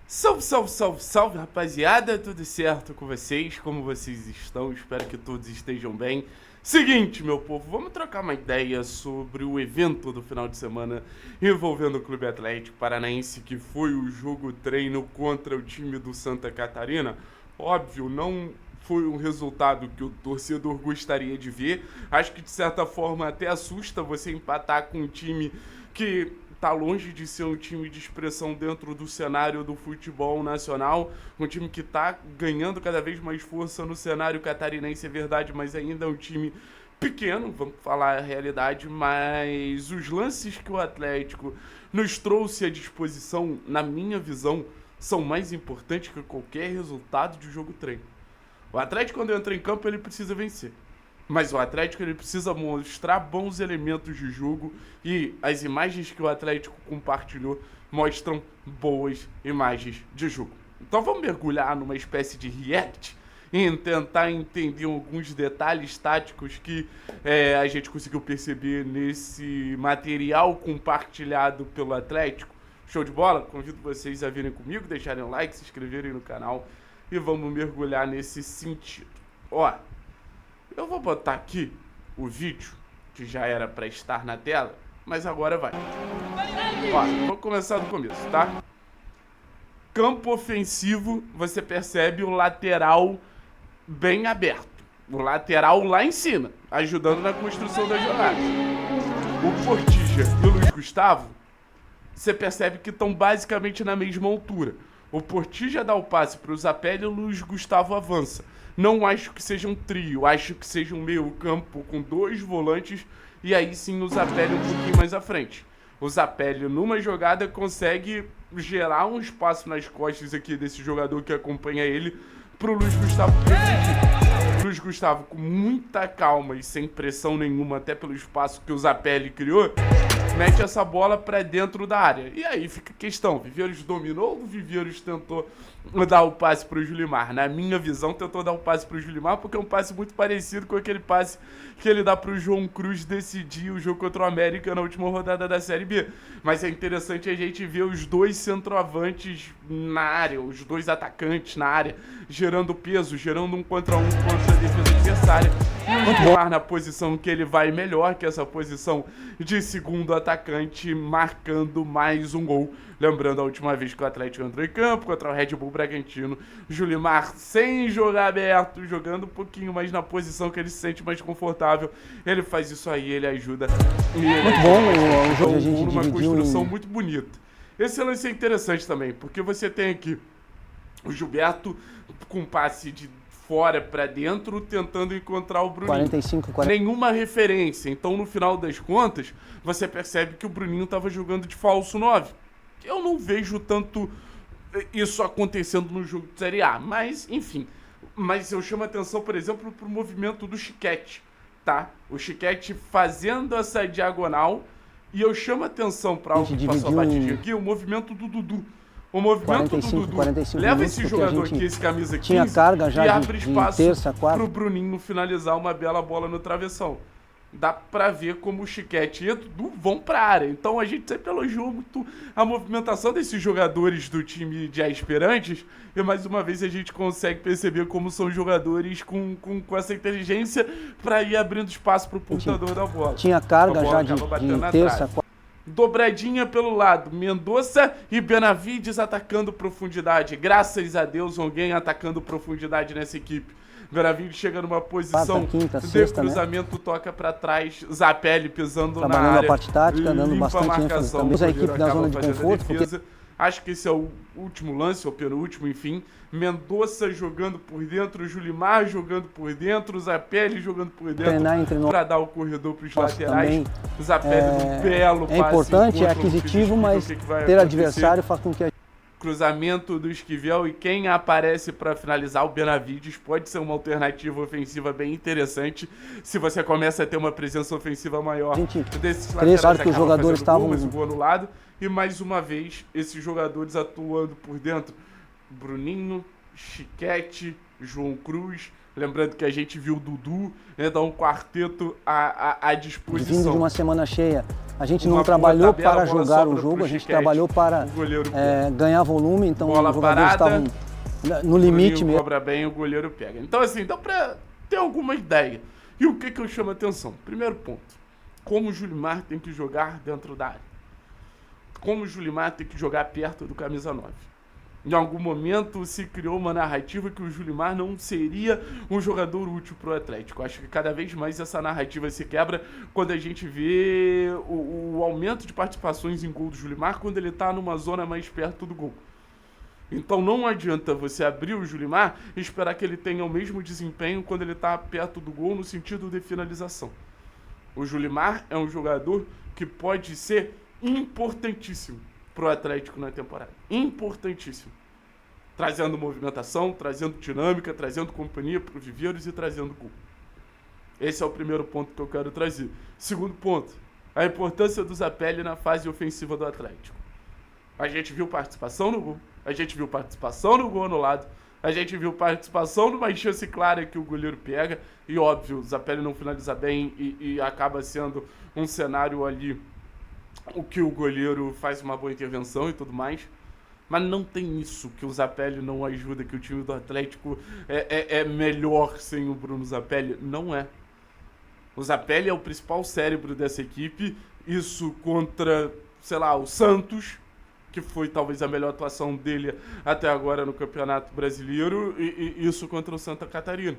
Salve, salve, salve, salve, rapaziada, tudo certo com vocês? Como vocês estão? Espero que todos estejam bem. Seguinte, meu povo, vamos trocar uma ideia sobre o evento do final de semana envolvendo o Clube Atlético Paranaense, que foi o jogo treino contra o time do Santa Catarina. Óbvio, não foi um resultado que o torcedor gostaria de ver. Acho que de certa forma até assusta você empatar com um time que tá longe de ser um time de expressão dentro do cenário do futebol nacional, um time que tá ganhando cada vez mais força no cenário catarinense, é verdade, mas ainda é um time pequeno, vamos falar a realidade, mas os lances que o Atlético nos trouxe à disposição, na minha visão, são mais importantes que qualquer resultado de jogo treino. O Atlético, quando entra em campo, ele precisa vencer. Mas o Atlético ele precisa mostrar bons elementos de jogo e as imagens que o Atlético compartilhou mostram boas imagens de jogo. Então vamos mergulhar numa espécie de react e tentar entender alguns detalhes táticos que a gente conseguiu perceber nesse material compartilhado pelo Atlético. Show de bola? Convido vocês a virem comigo, deixarem um like, se inscreverem no canal e vamos mergulhar nesse sentido. Ó, eu vou botar aqui o vídeo, que já era para estar na tela, mas agora vai. Ó, vou começar do começo, tá? Campo ofensivo, você percebe o lateral bem aberto. O lateral lá em cima, ajudando na construção da jogada. O Portilla e o Luiz Gustavo, você percebe que estão basicamente na mesma altura. O Portilla dá o passe para o Zapelli e o Luiz Gustavo avança. Não acho que seja um trio, acho que seja um meio campo com dois volantes e aí sim o Zapelli um pouquinho mais à frente. O Zapelli numa jogada consegue gerar um espaço nas costas aqui desse jogador que acompanha ele pro Luiz Gustavo progredir. Luiz Gustavo com muita calma e sem pressão nenhuma, até pelo espaço que o Zapelli criou, mete essa bola pra dentro da área. E aí fica a questão, Viveiros dominou ou Viveiros tentou dar o passe pro Julimar? Na minha visão, tentou dar o passe pro Julimar porque é um passe muito parecido com aquele passe que ele dá pro João Cruz decidir o jogo contra o América na última rodada da Série B. Mas é interessante a gente ver os dois centroavantes na área, os dois atacantes na área, gerando peso, gerando um contra um contra a defesa adversária. E o Julimar na posição que ele vai melhor, que essa posição de segundo atacante, marcando mais um gol. Lembrando a última vez que o Atlético entrou em campo contra o Red Bull Bragantino, Julimar sem jogar aberto, jogando um pouquinho mais na posição que ele se sente mais confortável. Ele faz isso aí, ele ajuda. E ele muito bom o jogo que a gente numa dividiu construção muito bonita. Esse lance é interessante também, porque você tem aqui o Gilberto com passe de fora pra dentro, tentando encontrar o Bruninho. 45, 40. Nenhuma referência. Então, no final das contas, você percebe que o Bruninho estava jogando de falso 9. Eu não vejo tanto isso acontecendo no jogo de Série A, mas, enfim. Mas eu chamo a atenção, por exemplo, pro movimento do Chiquete, tá? O Chiquete fazendo essa diagonal, e eu chamo a atenção para algo que passou a batidinha aqui, o movimento do Dudu. O movimento do Dudu 45 leva minutos, esse jogador aqui, esse camisa 15, tinha carga já e abre de espaço terça, quarta. pro Bruninho finalizar uma bela bola no travessão. Dá pra ver como o Chiquete e o Dudu vão pra área. Então a gente sempre elogiou muito a movimentação desses jogadores do time de aspirantes. E mais uma vez a gente consegue perceber como são jogadores com essa inteligência pra ir abrindo espaço pro portador da bola. Tinha carga já de terça, quarta. Dobradinha pelo lado, Mendonça e Benavides atacando profundidade. Graças a Deus, alguém atacando profundidade nessa equipe. Benavides chega numa posição quinta, de sexta, cruzamento, né? Toca pra trás, Zapelli pisando na Trabalhando área. a parte tática, dando bastante ênfase. Marcação, Também a equipe da zona de conforto, porque... Acho que esse é o último lance, ou penúltimo, enfim. Mendonça jogando por dentro, Julimar jogando por dentro, Zapelli jogando por dentro para dar o corredor para os laterais. Zapelli no belo passe. É importante, é aquisitivo, mas ter adversário faz com que a cruzamento do Esquivel e quem aparece para finalizar, o Benavides, pode ser uma alternativa ofensiva bem interessante se você começa a ter uma presença ofensiva maior desses laterais. Claro que os jogadores estavam mas o gol anulado, e mais uma vez esses jogadores atuando por dentro. Bruninho, Chiquete, João Cruz. Lembrando que a gente viu o Dudu, então um quarteto à disposição. Vindo de uma semana cheia, a gente não trabalhou para jogar o jogo, a gente trabalhou para ganhar volume, então bola os jogadores estavam no limite mesmo. Cobra bem, o goleiro pega. Então assim, dá para ter alguma ideia. E o que eu chamo a atenção? Primeiro ponto, como o Julimar tem que jogar dentro da área. Como o Julimar tem que jogar perto do camisa 9. Em algum momento se criou uma narrativa que o Julimar não seria um jogador útil para o Atlético. Acho que cada vez mais essa narrativa se quebra quando a gente vê o aumento de participações em gol do Julimar quando ele está numa zona mais perto do gol. Então não adianta você abrir o Julimar e esperar que ele tenha o mesmo desempenho quando ele está perto do gol no sentido de finalização. O Julimar é um jogador que pode ser importantíssimo pro Atlético na temporada. Importantíssimo. Trazendo movimentação, trazendo dinâmica, trazendo companhia para os viveiros e trazendo gol. Esse é o primeiro ponto que eu quero trazer. Segundo ponto, a importância do Zapelli na fase ofensiva do Atlético. A gente viu participação no gol, a gente viu participação no gol anulado, a gente viu participação numa chance clara que o goleiro pega, e óbvio, o Zapelli não finaliza bem e acaba sendo um cenário ali o que o goleiro faz uma boa intervenção e tudo mais, mas não tem isso, que o Zapelli não ajuda, que o time do Atlético é melhor sem o Bruno Zapelli. Não é. O Zapelli é o principal cérebro dessa equipe, isso contra, sei lá, o Santos, que foi talvez a melhor atuação dele até agora no Campeonato Brasileiro, e isso contra o Santa Catarina,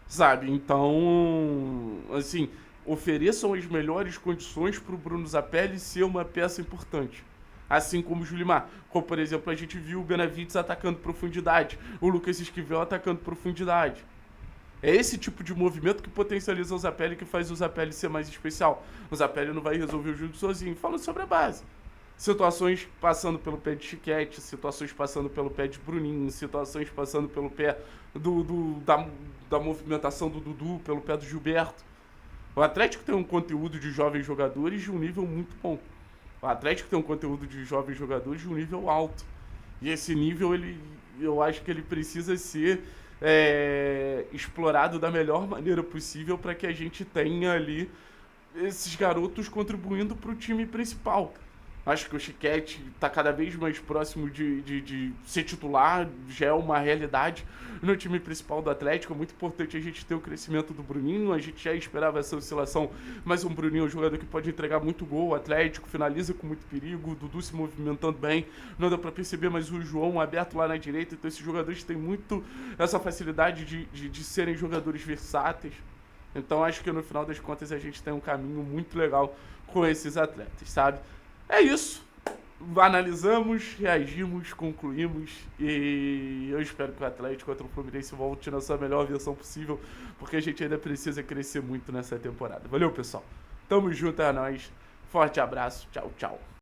sabe? Então, assim, ofereçam as melhores condições para o Bruno Zapelli ser uma peça importante. Assim como o Julimar. Como, por exemplo, a gente viu o Benavides atacando profundidade, o Lucas Esquivel atacando profundidade. É esse tipo de movimento que potencializa o Zapelli, que faz o Zapelli ser mais especial. O Zapelli não vai resolver o jogo sozinho. Falando sobre a base. Situações passando pelo pé de Chiquete, situações passando pelo pé de Bruninho, situações passando pelo pé da movimentação do Dudu, pelo pé do Gilberto. O Atlético tem um conteúdo de jovens jogadores de um nível muito bom. O Atlético tem um conteúdo de jovens jogadores de um nível alto. E esse nível, eu acho que ele precisa ser explorado da melhor maneira possível para que a gente tenha ali esses garotos contribuindo para o time principal. Acho que o Chiquete está cada vez mais próximo de ser titular, já é uma realidade no time principal do Atlético. É muito importante a gente ter o crescimento do Bruninho, a gente já esperava essa oscilação, mas o Bruninho é um jogador que pode entregar muito gol, o Atlético finaliza com muito perigo, o Dudu se movimentando bem, não dá para perceber, mas o João aberto lá na direita, então esses jogadores têm muito essa facilidade de serem jogadores versáteis. Então acho que no final das contas a gente tem um caminho muito legal com esses atletas, sabe? É isso. Analisamos, reagimos, concluímos e eu espero que o Atlético contra o Fluminense volte na sua melhor versão possível, porque a gente ainda precisa crescer muito nessa temporada. Valeu, pessoal. Tamo junto, é nóis. Forte abraço. Tchau, tchau.